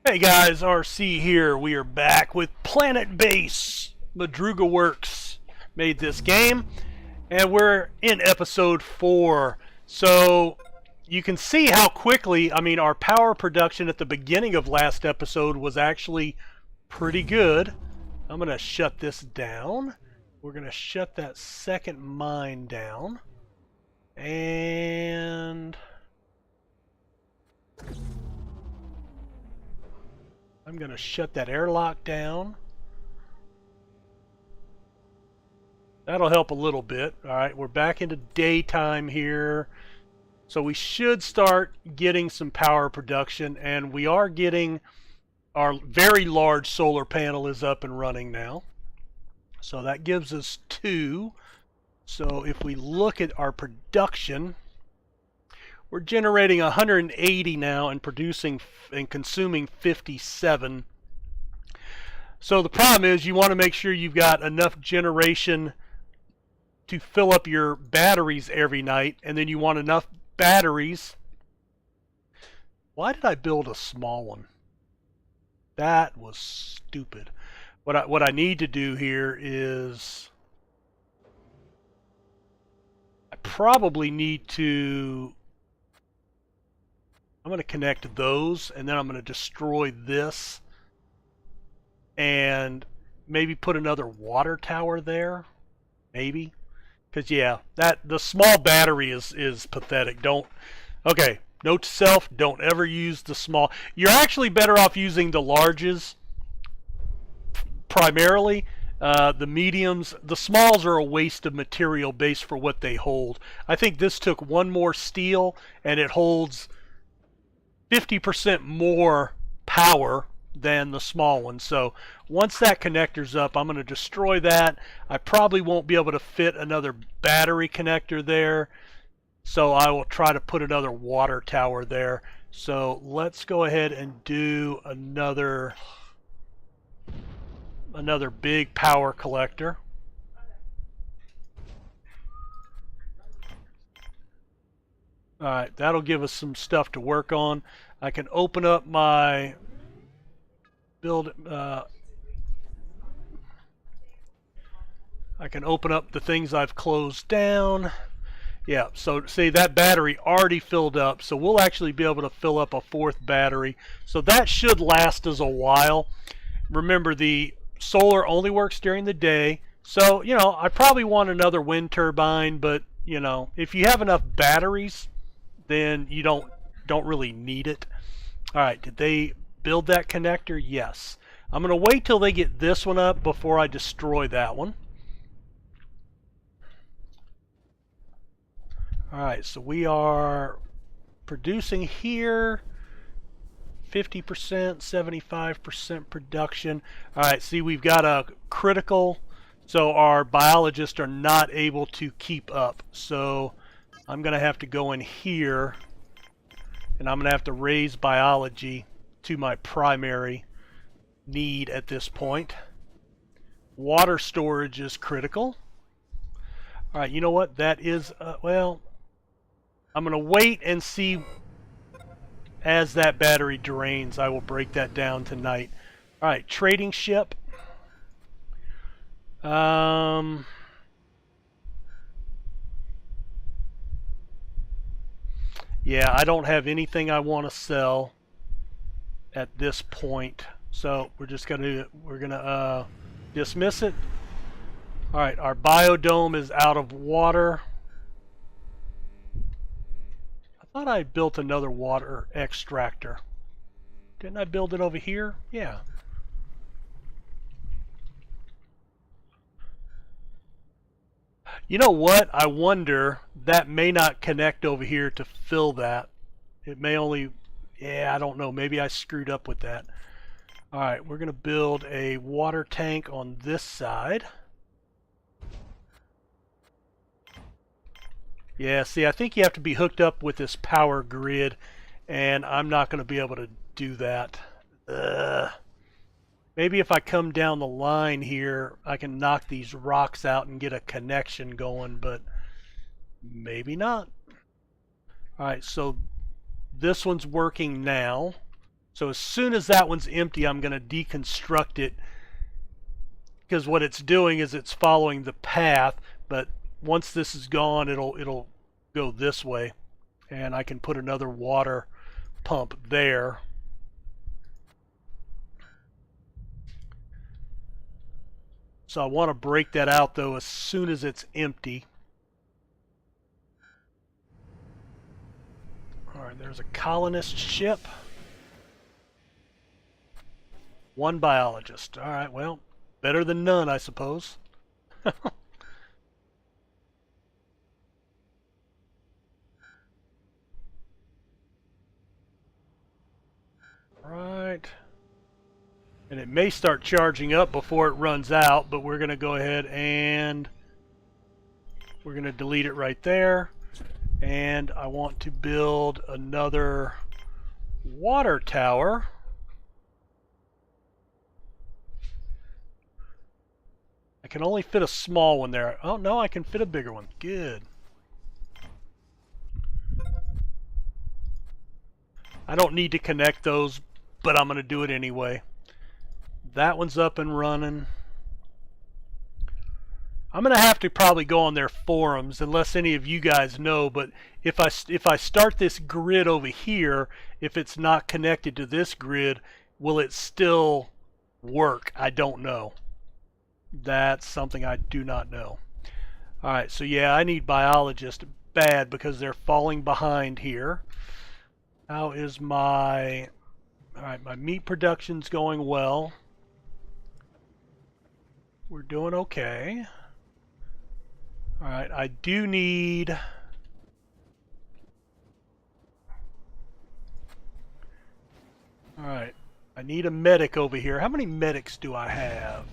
Hey guys, RC here. We are back with Planetbase. Madruga Works made this game, and we're in episode 4. So you can see how quickly, our power production at the beginning of last episode was actually pretty good. I'm going to shut this down. We're going to shut that second mine down. And I'm going to shut that airlock down. That'll help a little bit. All right, we're back into daytime here. So we should start getting some power production, and we are getting our very large solar panel is up and running now. So that gives us 2. So if we look at our production, we're generating 180 now and producing and consuming 57. So the problem is you want to make sure you've got enough generation to fill up your batteries every night, and then you want enough batteries. Why did I build a small one? That was stupid. What I need to do here is I probably need to I'm going to connect those, and then I'm going to destroy this and maybe put another water tower there. Maybe. Because, yeah, the small battery is pathetic. Okay, note to self, don't ever use the small. You're actually better off using the larges primarily. The mediums, the smalls are a waste of material based for what they hold. I think this took one more steel, and it holds 50% more power than the small one. So once that connector's up, I'm going to destroy that. I probably won't be able to fit another battery connector there, so I will try to put another water tower there. So let's go ahead and do another big power collector. Alright, that'll give us some stuff to work on. I can open up my I can open up the things I've closed down. Yeah, so see, that battery already filled up, so we'll actually be able to fill up a 4th battery. So that should last us a while. Remember, the solar only works during the day, so I probably want another wind turbine, but if you have enough batteries, then you don't really need it. All right, did they build that connector? Yes. I'm going to wait till they get this one up before I destroy that one. All right, so we are producing here 50%, 75% production. All right, see, we've got a critical, so our biologists are not able to keep up. So I'm going to have to go in here, and I'm going to have to raise biology to my primary need at this point. Water storage is critical. All right, you know what? That is, well, I'm going to wait and see as that battery drains. I will break that down tonight. All right, trading ship. Yeah, I don't have anything I want to sell at this point, so we're gonna dismiss it. All right, our biodome is out of water. I thought I built another water extractor. Didn't I build it over here? Yeah. You know what? I wonder, that may not connect over here to fill that. It may only, yeah, I don't know. Maybe I screwed up with that. All right, we're going to build a water tank on this side. Yeah, see, I think you have to be hooked up with this power grid, and I'm not going to be able to do that. Maybe if I come down the line here, I can knock these rocks out and get a connection going, but maybe not. All right, so this one's working now. So as soon as that one's empty, I'm going to deconstruct it, because what it's doing is it's following the path, but once this is gone, it'll go this way, and I can put another water pump there. So I want to break that out though as soon as it's empty. All right, there's a colonist ship. One biologist. All right, well, better than none, I suppose. Right. And it may start charging up before it runs out, but we're going to go ahead and we're going to delete it right there. And I want to build another water tower. I can only fit a small one there. Oh, no, I can fit a bigger one. Good. I don't need to connect those, but I'm going to do it anyway. That one's up and running. I'm going to have to probably go on their forums, unless any of you guys know, but if I start this grid over here, if it's not connected to this grid, will it still work? I don't know. That's something I do not know. All right, so yeah, I need biologists bad because they're falling behind here. How is my... All right, my meat production's going well. We're doing okay. All right, I do need... All right, I need a medic over here. How many medics do I have?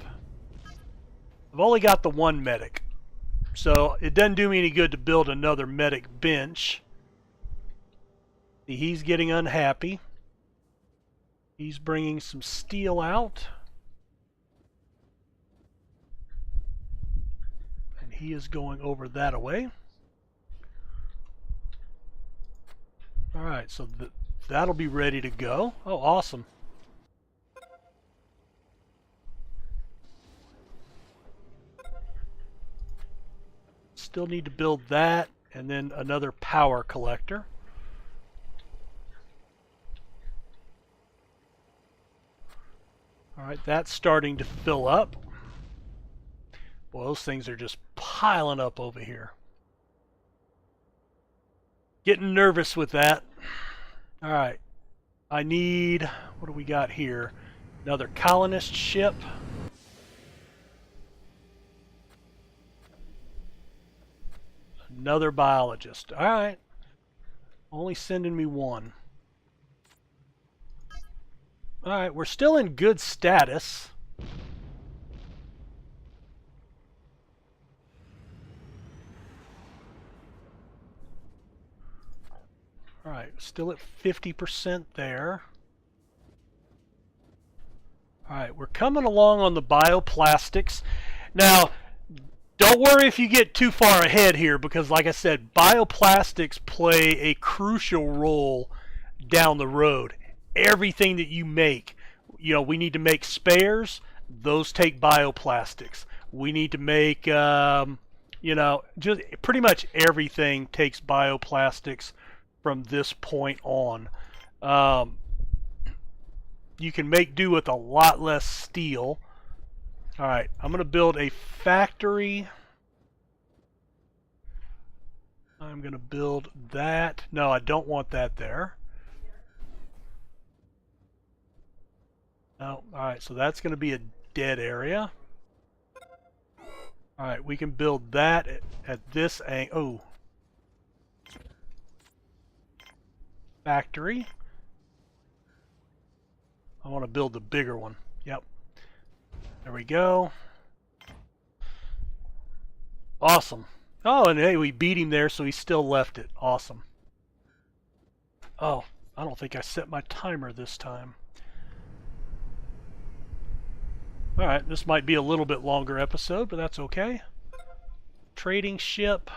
I've only got the one medic. So it doesn't do me any good to build another medic bench. He's getting unhappy. He's bringing some steel out. And he is going over that way. Alright, so that'll be ready to go. Oh, awesome. Still need to build that, and then another power collector. Alright, that's starting to fill up. Well, those things are just piling up over here. Getting nervous with that. Alright, I need, what do we got here? Another colonist ship. Another biologist. Alright. Only sending me one. Alright, we're still in good status. Alright, still at 50% there. Alright, we're coming along on the bioplastics. Now, don't worry if you get too far ahead here, because like I said, bioplastics play a crucial role down the road. Everything that you make, you know, we need to make spares, those take bioplastics. We need to make, you know, just pretty much everything takes bioplastics from this point on. You can make do with a lot less steel. Alright, I'm going to build a factory. I'm going to build that. No, I don't want that there. No, alright, so that's going to be a dead area. Alright, we can build that at this angle. Oh. Factory. I want to build the bigger one. Yep. There we go. Awesome. Oh, and hey, we beat him there, so he still left it. Awesome. Oh, I don't think I set my timer this time. Alright, this might be a little bit longer episode, but that's okay. Trading ship.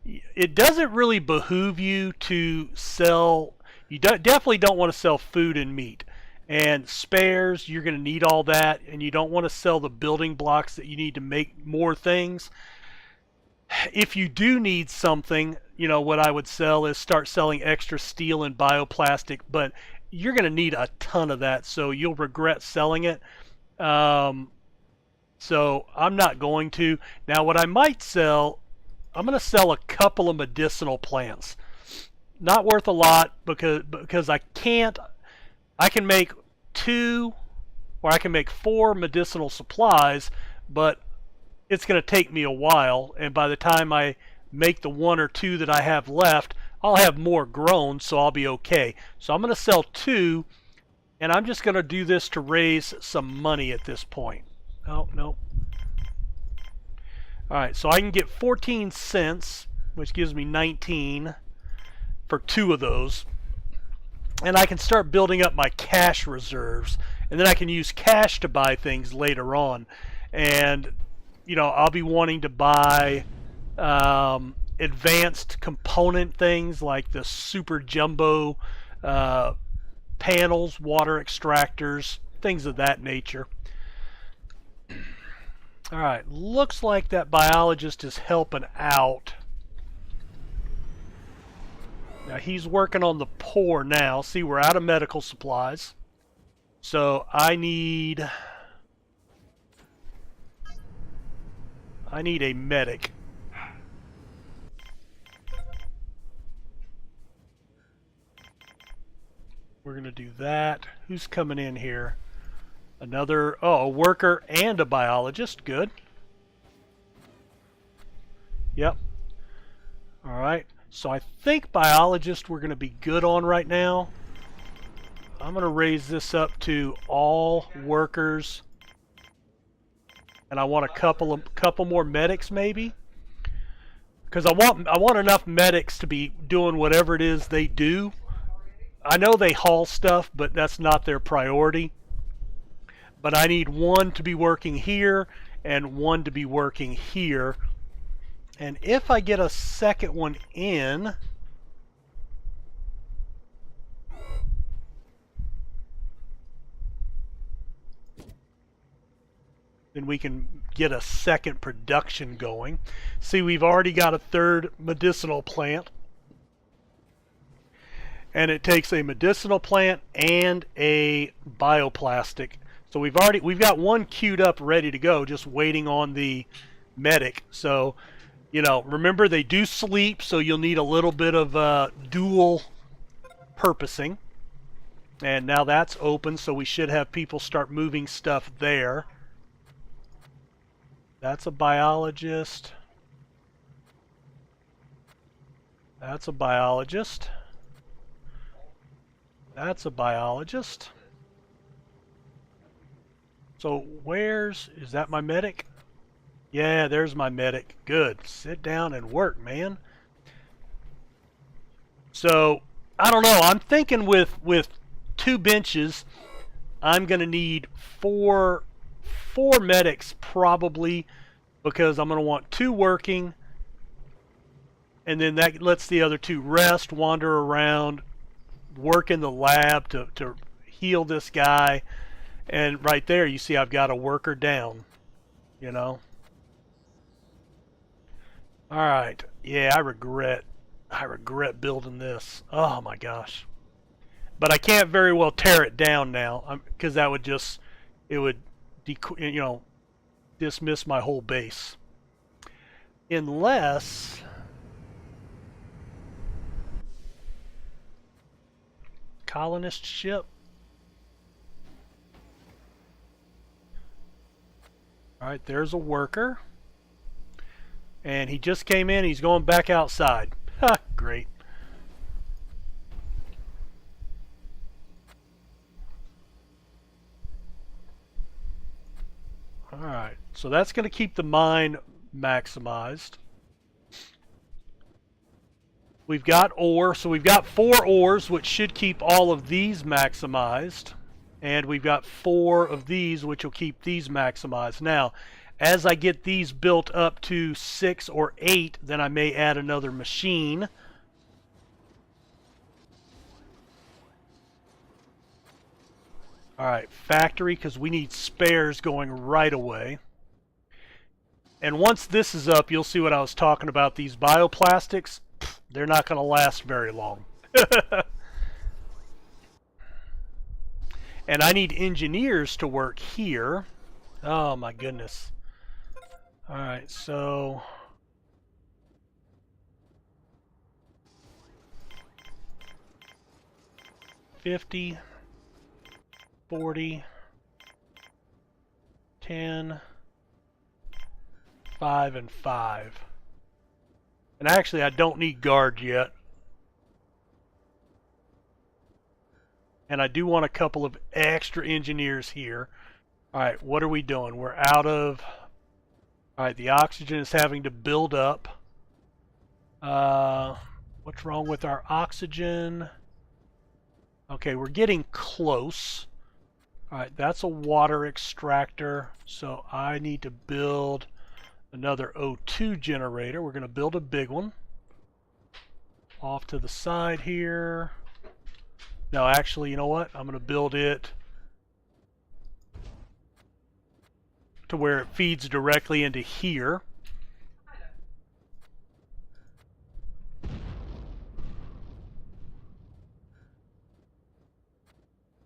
It doesn't really behoove you to sell. You definitely don't want to sell food and meat. And spares, you're going to need all that, and you don't want to sell the building blocks that you need to make more things. If you do need something, you know, what I would sell is start selling extra steel and bioplastic, but you're going to need a ton of that, so you'll regret selling it. So I'm not going to. Now, what I might sell, I'm going to sell a couple of medicinal plants. Not worth a lot because I can make 2 or I can make 4 medicinal supplies, but it's going to take me a while, and by the time I make the 1 or 2 that I have left, I'll have more grown, so I'll be okay. So I'm going to sell 2, and I'm just going to do this to raise some money at this point. Oh, no. Alright, so I can get 14 cents, which gives me 19 for 2 of those. And I can start building up my cash reserves, and then I can use cash to buy things later on. And you know, I'll be wanting to buy advanced component things like the super jumbo panels, water extractors, things of that nature. Alright, looks like that biologist is helping out. Now he's working on the poor now. See, we're out of medical supplies. So I need a medic. We're going to do that. Who's coming in here? Another, a worker and a biologist. Good. Yep. Alright. So I think biologist we're going to be good on right now. I'm going to raise this up to all workers. And I want a couple more medics maybe, because I want enough medics to be doing whatever it is they do. I know they haul stuff, but that's not their priority. But I need 1 to be working here and 1 to be working here. And if I get a second one in, then we can get a second production going. See, we've already got a 3rd medicinal plant. And it takes a medicinal plant and a bioplastic. So we've got 1 queued up ready to go, just waiting on the medic. So, you know, remember they do sleep, so you'll need a little bit of dual purposing. And now that's open, so we should have people start moving stuff there. That's a biologist. That's a biologist. That's a biologist. So is that my medic? Yeah, there's my medic. Good. Sit down and work, man. So, I don't know. I'm thinking with 2 benches, I'm going to need 4 medics probably, because I'm going to want 2 working, and then that lets the other 2 rest, wander around, work in the lab to heal this guy. And right there you see I've got a worker down, you know. Alright, yeah, I regret building this. Oh my gosh. But I can't very well tear it down now, because that would just, it would, you know, dismiss my whole base. Unless colonist ship. Alright, there's a worker. And he just came in, he's going back outside. Ha, great. Alright, so that's going to keep the mine maximized. We've got ore, so we've got 4 ores, which should keep all of these maximized. And we've got 4 of these, which will keep these maximized. Now, As I get these built up to 6 or 8, then I may add another machine. Alright, factory, because we need spares going right away. And once this is up, you'll see what I was talking about. These bioplastics, they're not going to last very long. And I need engineers to work here. Oh my goodness. Alright, so... $50, 40, 10, 5, and 5. And actually, I don't need guards yet. And I do want a couple of extra engineers here. Alright, what are we doing? We're out of... Alright, the oxygen is having to build up. What's wrong with our oxygen? Okay, we're getting close. Alright, that's a water extractor. So I need to build another O2 generator. We're going to build a big one. Off to the side here. No, actually, you know what? I'm going to build it to where it feeds directly into here.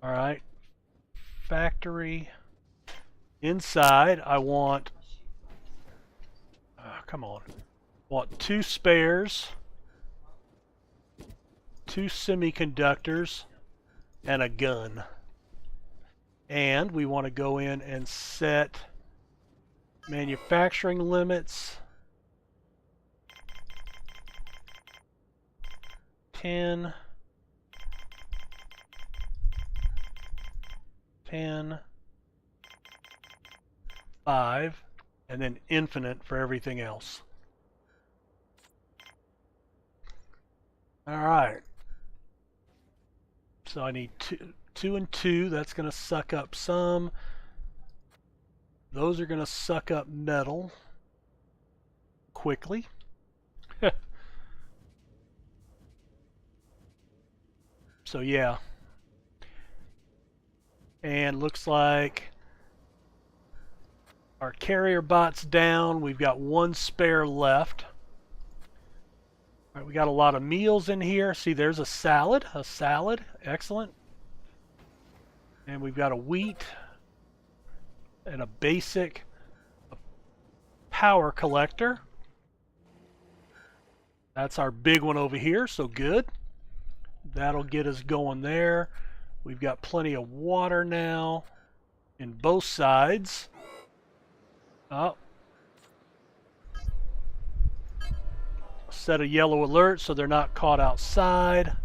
All right. Factory. Inside, I want... come on. I want 2 spares, 2 semiconductors, and a gun. And we want to go in and set manufacturing limits. 10, 10, 5, and then infinite for everything else. All right. So I need 2 and 2. That's going to suck up some. Those are going to suck up metal quickly. So yeah. And looks like our carrier bot's down. We've got 1 spare left. All right, we got a lot of meals in here. See, there's a salad. Excellent. And we've got a wheat and a basic power collector. That's our big one over here, so good. That'll get us going there. We've got plenty of water now in both sides. Oh. Set a yellow alert so they're not caught outside.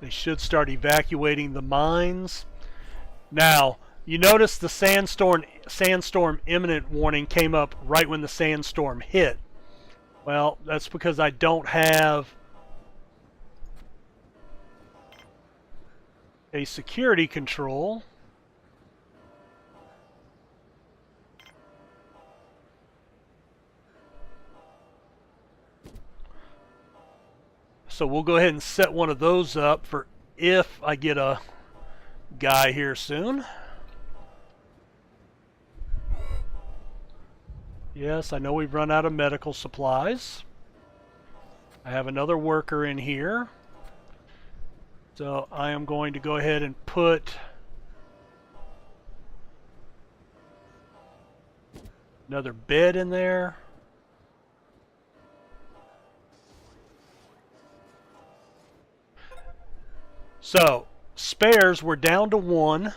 They should start evacuating the mines. Now, you notice the sandstorm imminent warning came up right when the sandstorm hit. Well, that's because I don't have a security control. So we'll go ahead and set one of those up for if I get a guy here soon. Yes, I know we've run out of medical supplies. I have another worker in here. So I am going to go ahead and put another bed in there. So spares, we're down to 1.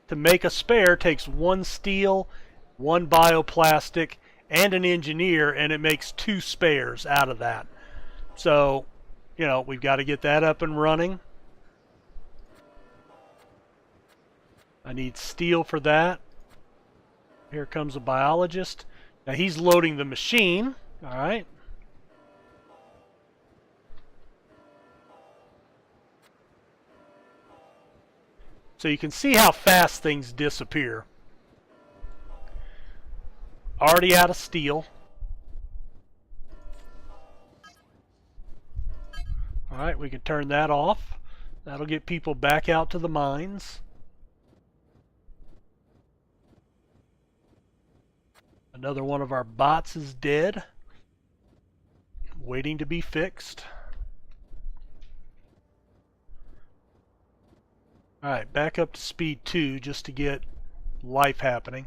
To make a spare takes 1 steel, 1 bioplastic, and an engineer, and it makes 2 spares out of that. So, you know, we've got to get that up and running. I need steel for that. Here comes a biologist. Now he's loading the machine. All right. So you can see how fast things disappear. Already out of steel. Alright, we can turn that off. That'll get people back out to the mines. Another one of our bots is dead, waiting to be fixed. Alright, back up to speed 2 just to get life happening.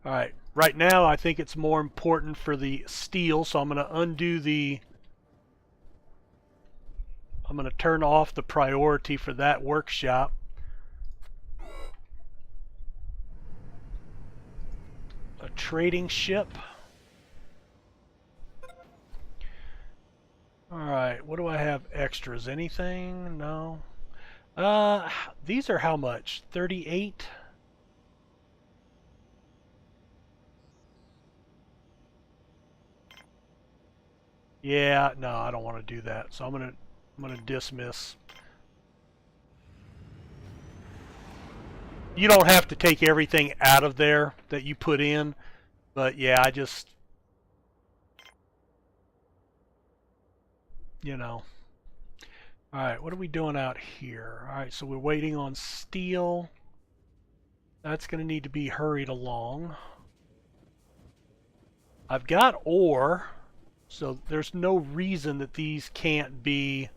Alright, right now I think it's more important for the steel, so I'm going to undo the... I'm going to turn off the priority for that workshop. A trading ship. Alright, what do I have extras? Anything? No. These are how much? 38? Yeah, no, I don't want to do that. So I'm gonna dismiss. You don't have to take everything out of there that you put in, but yeah, I just, you know. Alright, what are we doing out here? Alright, so we're waiting on steel. That's going to need to be hurried along. I've got ore, so there's no reason that these can't be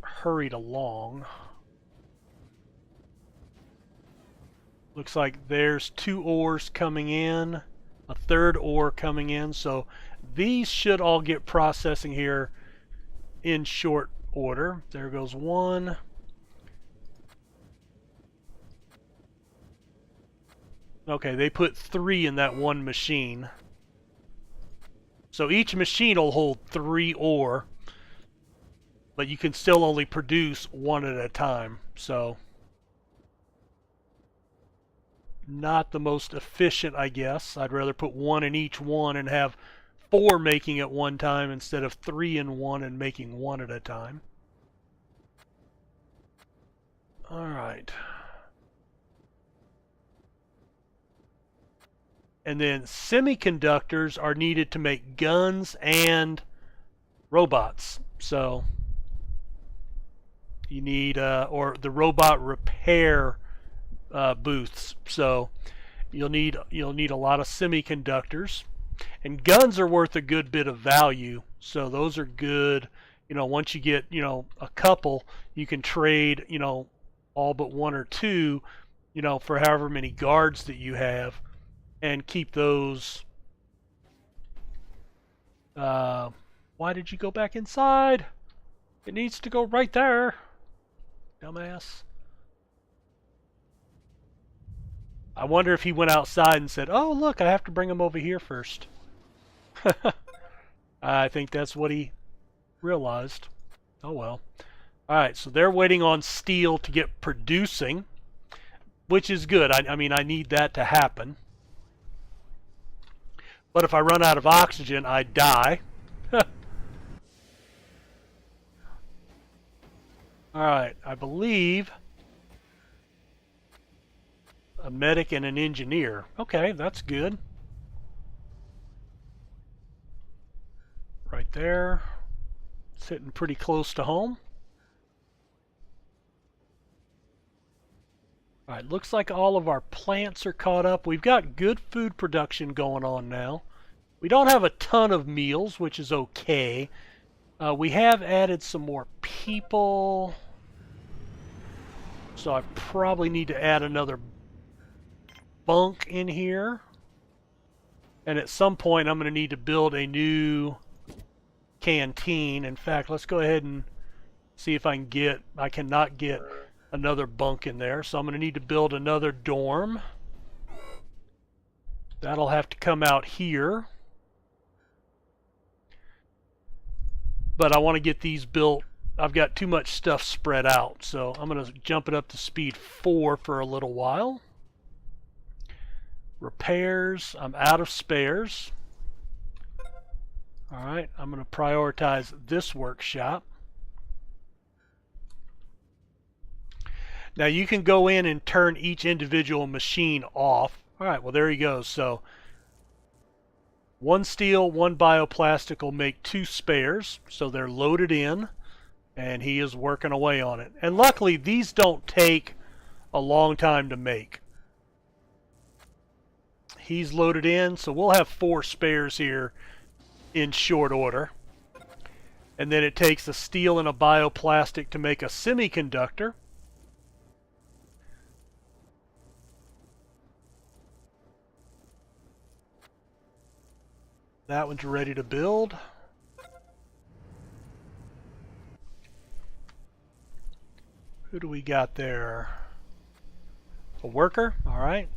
hurried along. Looks like there's 2 ores coming in, a 3rd ore coming in, so these should all get processing here in short order. There goes 1. Okay, they put 3 in that one machine. So each machine will hold 3 ore, but you can still only produce 1 at a time. So not the most efficient, I guess. I'd rather put 1 in each one and have 4 making at one time instead of 3 in one and making 1 at a time. Alright. And then semiconductors are needed to make guns and robots. So you need, or the robot repair booths. So you'll need a lot of semiconductors, and guns are worth a good bit of value. So those are good. You know, once you get a couple, you can trade all but 1 or 2, for however many guards that you have, and keep those. Why did you go back inside? It needs to go right there, dumbass. I wonder if he went outside and said, oh, look, I have to bring him over here first. I think that's what he realized. Oh, well. Alright, so they're waiting on steel to get producing, which is good. I mean, I need that to happen. But if I run out of oxygen, I die. Alright, I believe a medic and an engineer. Okay, that's good. Right there. It's hitting pretty close to home. Alright, looks like all of our plants are caught up. We've got good food production going on now. We don't have a ton of meals, which is okay. We have added some more people. So I probably need to add another bunk in here. And at some point I'm going to need to build a new canteen. In fact, let's go ahead and see if I cannot get another bunk in there. So I'm going to need to build another dorm. That'll have to come out here. But I want to get these built. I've got too much stuff spread out. So I'm going to jump it up to speed 4 for a little while. Repairs. I'm out of spares. All right, I'm going to prioritize this workshop. Now you can go in and turn each individual machine off. All right, well there he goes. So one steel, one bioplastic will make 2 spares. So they're loaded in and he is working away on it. And luckily these don't take a long time to make. He's loaded in, so we'll have 4 spares here in short order. And then it takes a steel and a bioplastic to make a semiconductor. That one's ready to build. Who do we got there? A worker? All right.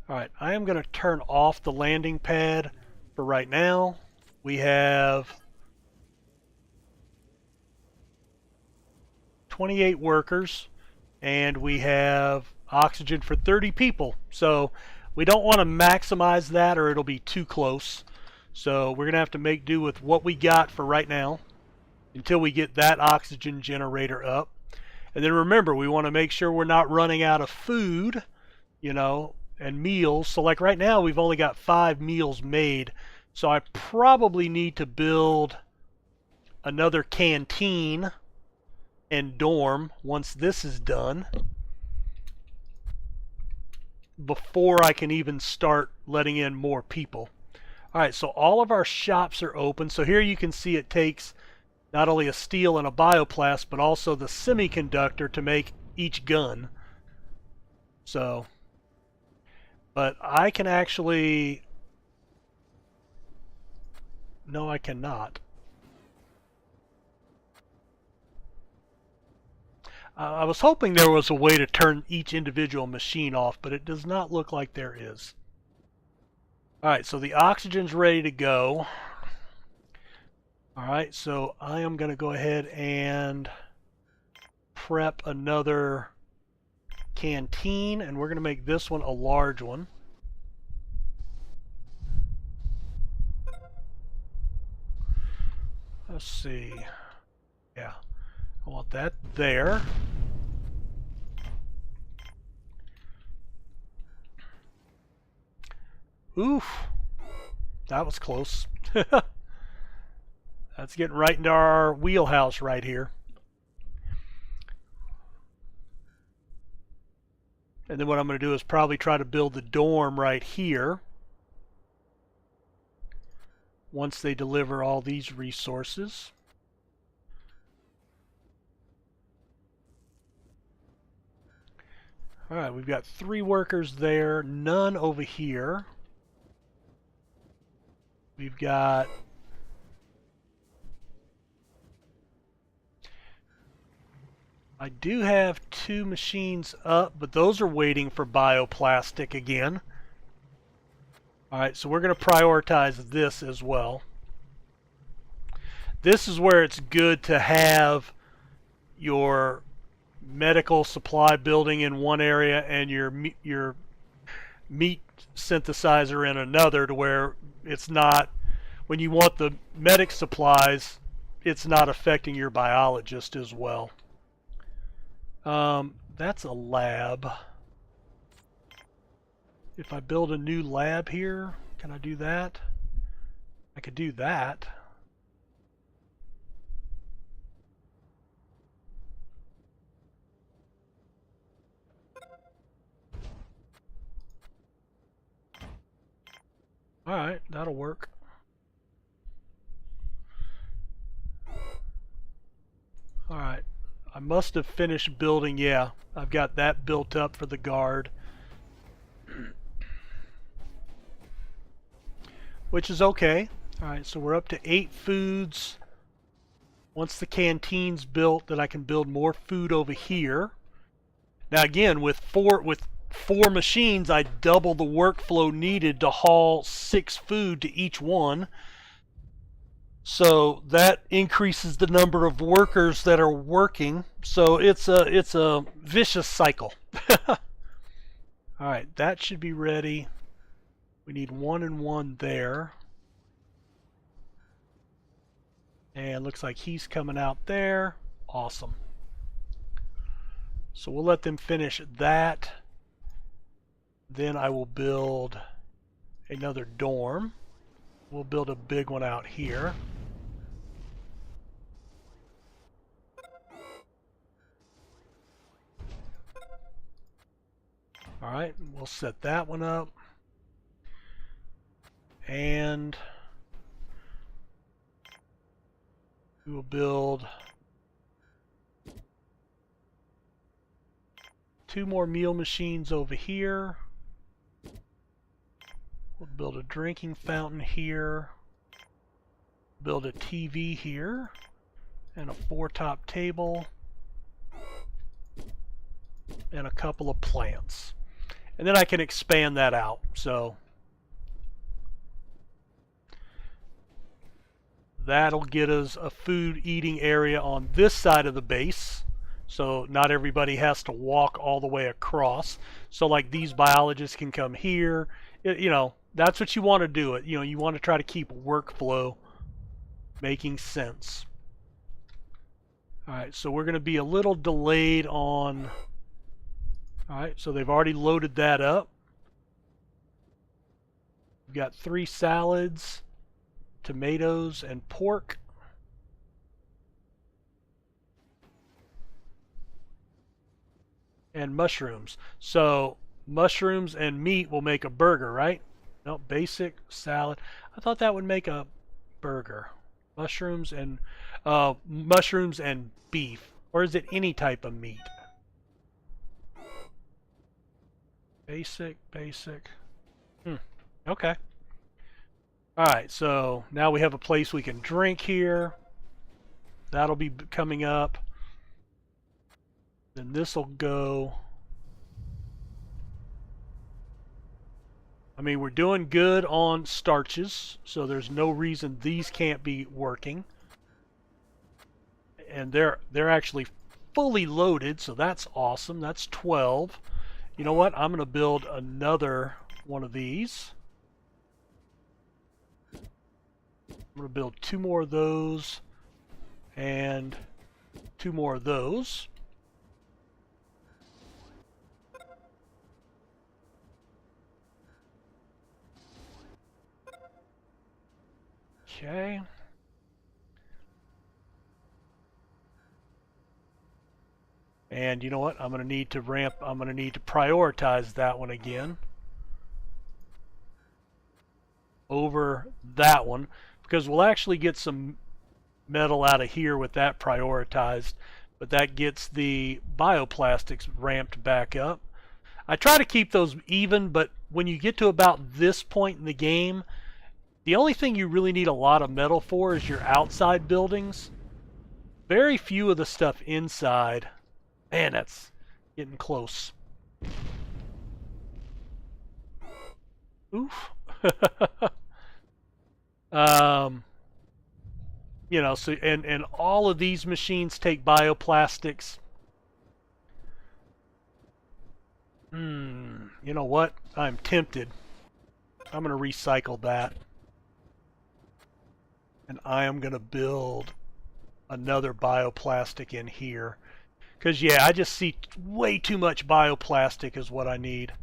All right, I am going to turn off the landing pad for right now. We have 28 workers and we have oxygen for 30 people. So we don't want to maximize that or it'll be too close. So we're going to have to make do with what we got for right now until we get that oxygen generator up. And then remember, we want to make sure we're not running out of food, you know, and meals. So like right now we've only got 5 meals made. So I probably need to build another canteen and dorm once this is done before I can even start letting in more people. Alright, so all of our shops are open. So here you can see it takes not only a steel and a bioplast, but also the semiconductor to make each gun. So, but I can actually... No, I cannot. I was hoping there was a way to turn each individual machine off, but it does not look like there is. Alright, so the oxygen's ready to go. Alright, so I am going to go ahead and prep another canteen, and we're going to make this one a large one. Let's see. Yeah, I want that there. Oof, that was close. That's getting right into our wheelhouse right here. And then what I'm going to do is probably try to build the dorm right here once they deliver all these resources. Alright, we've got 3 workers there, none over here. We've got... I do have 2 machines up, but those are waiting for bioplastic again. Alright, so we're going to prioritize this as well. This is where it's good to have your medical supply building in one area and your meat synthesizer in another, to where it's not, when you want the medic supplies, it's not affecting your biologist as well. That's a lab. If I build a new lab here, can I do that? I could do that. Alright, that'll work. Alright, I must have finished building, yeah, I've got that built up for the guard. Which is okay. Alright, so we're up to 8 foods. Once the canteen's built, then I can build more food over here. Now again, with four machines, I double the workflow needed to haul 6 food to each one. So that increases the number of workers that are working. So it's a vicious cycle. Alright, that should be ready. We need 1 and 1 there. And looks like he's coming out there. Awesome. So we'll let them finish that. Then I will build another dorm. We'll build a big one out here. All right, we'll set that one up. And we will build 2 more meal machines over here. We'll build a drinking fountain here. Build a TV here. And a 4-top table. And a couple of plants. And then I can expand that out. So that'll get us a food eating area on this side of the base. So not everybody has to walk all the way across. So like these biologists can come here. You know, that's what you want to do it. You know, you want to try to keep workflow making sense. All right, so we're going to be a little delayed on... All right, so they've already loaded that up. We've got 3 salads, tomatoes, and pork. And mushrooms. So mushrooms and meat will make a burger, right? No, basic salad. I thought that would make a burger. Mushrooms and beef. Or is it any type of meat? Basic. Okay. Alright, so now we have a place we can drink here. That'll be coming up. Then this will go. I mean, we're doing good on starches, so there's no reason these can't be working. And they're actually fully loaded, so that's awesome. That's 12. You know what? I'm going to build another one of these. I'm going to build 2 more of those and 2 more of those. Okay. And you know what? I'm going to need to prioritize that one again over that one, because we'll actually get some metal out of here with that prioritized, but that gets the bioplastics ramped back up. I try to keep those even, but when you get to about this point in the game, the only thing you really need a lot of metal for is your outside buildings. Very few of the stuff inside. Man, that's getting close. Oof. You know, so and all of these machines take bioplastics. You know what? I'm tempted. I'm going to recycle that. And I am going to build another bioplastic in here. Because, yeah, I just see way too much bioplastic is what I need.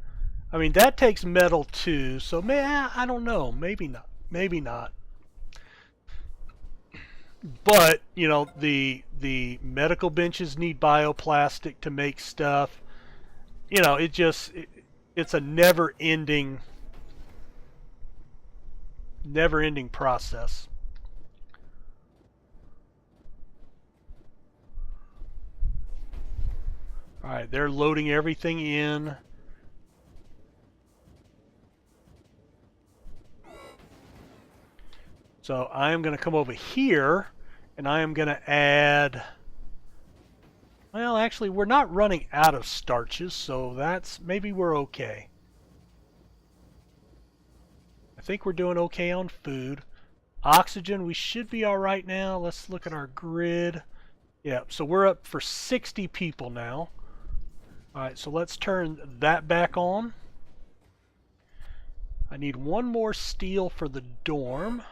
I mean, that takes metal too, so man, I don't know. Maybe not. Maybe not. But, you know, the medical benches need bioplastic to make stuff. You know, it's a never-ending process. All right, they're loading everything in. So I am going to come over here and I am going to add, well, actually we're not running out of starches, so maybe we're okay. I think we're doing okay on food. Oxygen, we should be all right now. Let's look at our grid. Yeah, so we're up for 60 people now. All right, so let's turn that back on. I need one more steel for the dorm.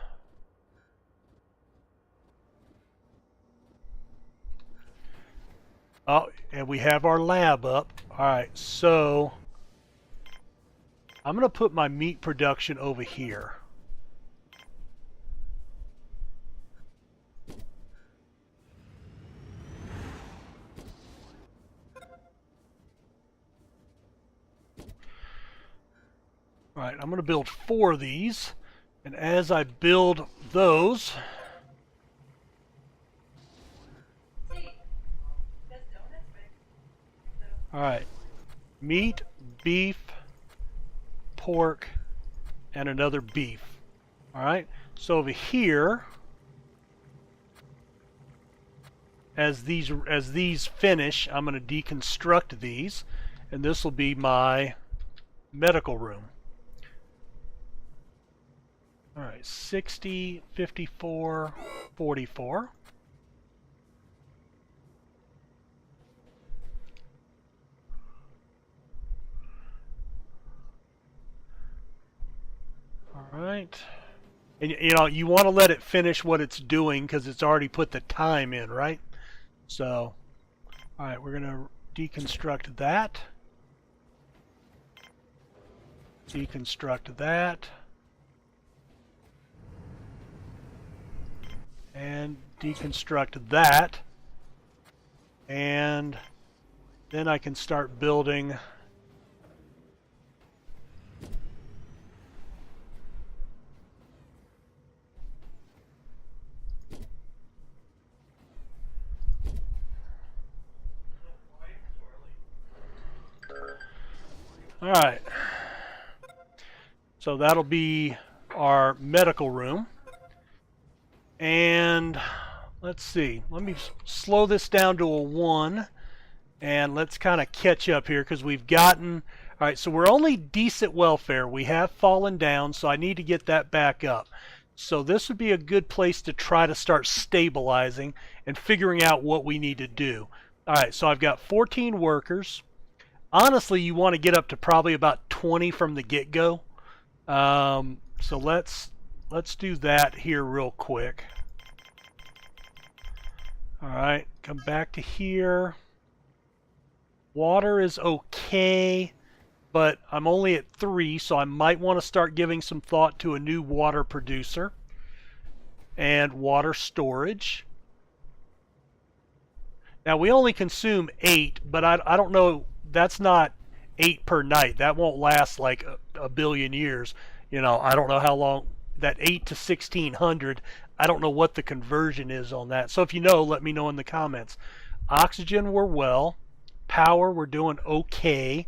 Oh, and we have our lab up. Alright, so I'm going to put my meat production over here. Alright, I'm going to build 4 of these. And as I build those... Alright, meat, beef, pork, and another beef. Alright, so over here, as these finish, I'm going to deconstruct these, and this will be my medical room. Alright, 60, 54, 44. Alright. And you know, you want to let it finish what it's doing because it's already put the time in, right? So, alright, we're going to deconstruct that. Deconstruct that. And deconstruct that. And then I can start building Alright, so that'll be our medical room. And let's see, let me slow this down to a 1 and let's kind of catch up here because we've gotten, alright, so we're only decent welfare. We have fallen down, so I need to get that back up. So this would be a good place to try to start stabilizing and figuring out what we need to do. Alright, so I've got 14 workers. Honestly, you want to get up to probably about 20 from the get-go. So let's do that here real quick. Alright, come back to here. Water is okay, but I'm only at 3, so I might want to start giving some thought to a new water producer and water storage. Now, we only consume 8, but I don't know. That's not 8 per night. That won't last like a billion years. You know, I don't know how long that 8 to 1600. I don't know what the conversion is on that. So if you know, let me know in the comments. Oxygen, we're well. Power, we're doing okay.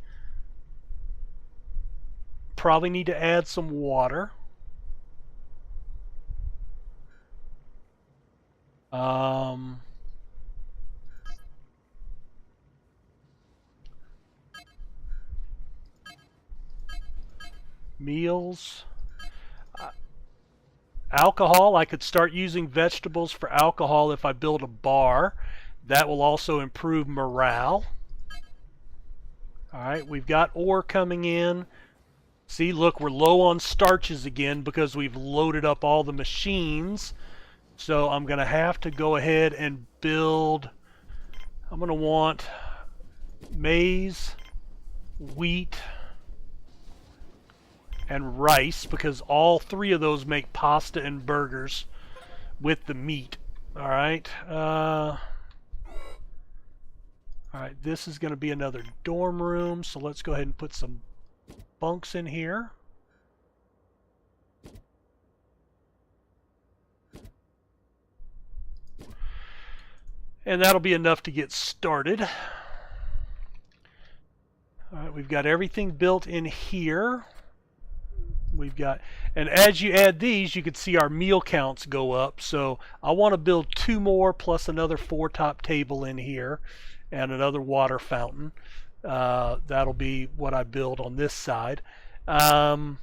Probably need to add some water. Meals. Alcohol, I could start using vegetables for alcohol if I build a bar. That will also improve morale. Alright, we've got ore coming in. See, look, we're low on starches again because we've loaded up all the machines. So I'm going to have to go ahead and build. I'm going to want maize, wheat, and rice because all 3 of those make pasta and burgers with the meat. Alright. Alright, this is going to be another dorm room, so let's go ahead and put some bunks in here. And that'll be enough to get started. Alright, we've got everything built in here. We've got, and as you add these, you can see our meal counts go up. So I want to build 2 more plus another 4-top table in here and another water fountain. That'll be what I build on this side. So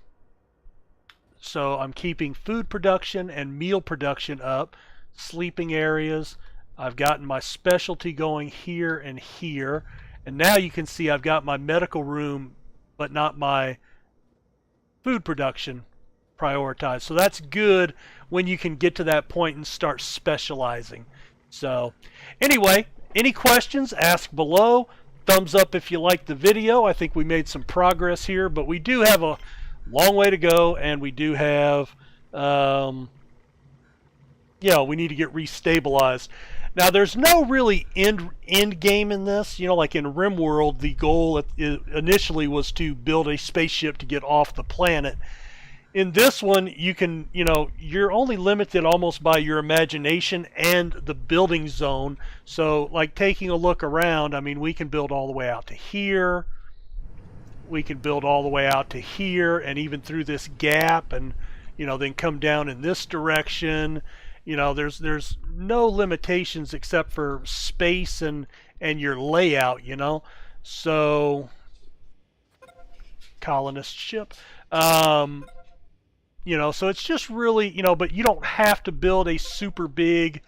I'm keeping food production and meal production up. Sleeping areas. I've gotten my specialty going here and here. And now you can see I've got my medical room, but not my food production prioritized. So that's good when you can get to that point and start specializing. So anyway, any questions, ask below. Thumbs up if you liked the video. I think we made some progress here, but we do have a long way to go, and we do have, we need to get restabilized. Now, there's no really end game in this. Like in RimWorld, the goal initially was to build a spaceship to get off the planet. In this one, you can, you're only limited almost by your imagination and the building zone. So, like taking a look around, I mean, we can build all the way out to here. We can build all the way out to here, and even through this gap, and then come down in this direction. There's no limitations except for space and your layout. So colonist ship. So it's just really, but you don't have to build a super big,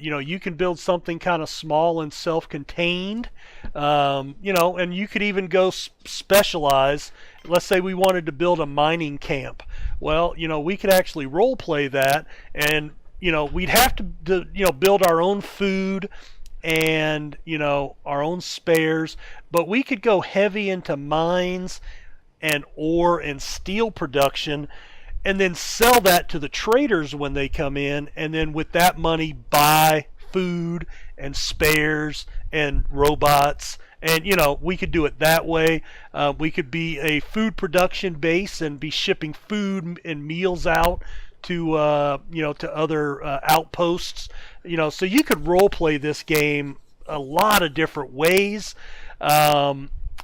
you can build something kind of small and self-contained, and you could even go specialize. Let's say we wanted to build a mining camp. Well, we could actually role play that, and, we'd have to, build our own food and, our own spares, but we could go heavy into mines and ore and steel production, and then sell that to the traders when they come in, and then with that money buy food and spares and robots, and we could do it that way. We could be a food production base and be shipping food and meals out to to other outposts. So you could role play this game a lot of different ways.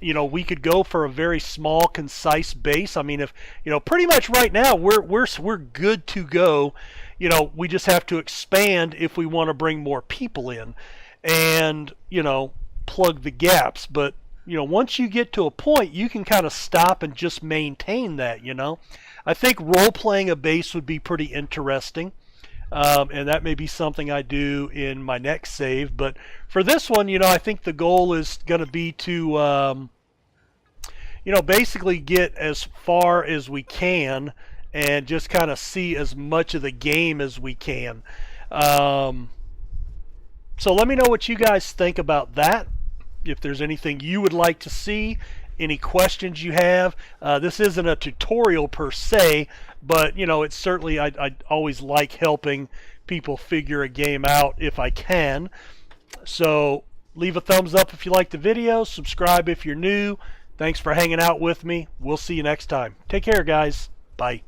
We could go for a very small, concise base. I mean, if pretty much right now we're good to go. We just have to expand if we want to bring more people in, and plug the gaps. But once you get to a point, you can kind of stop and just maintain that. I think role playing a base would be pretty interesting. And that may be something I do in my next save. But for this one, I think the goal is going to be to, basically get as far as we can and just kind of see as much of the game as we can. So let me know what you guys think about that. If there's anything you would like to see, any questions you have. This isn't a tutorial per se, but it's certainly, I always like helping people figure a game out if I can. So leave a thumbs up if you like the video, subscribe if you're new. Thanks for hanging out with me. We'll see you next time. Take care, guys. Bye.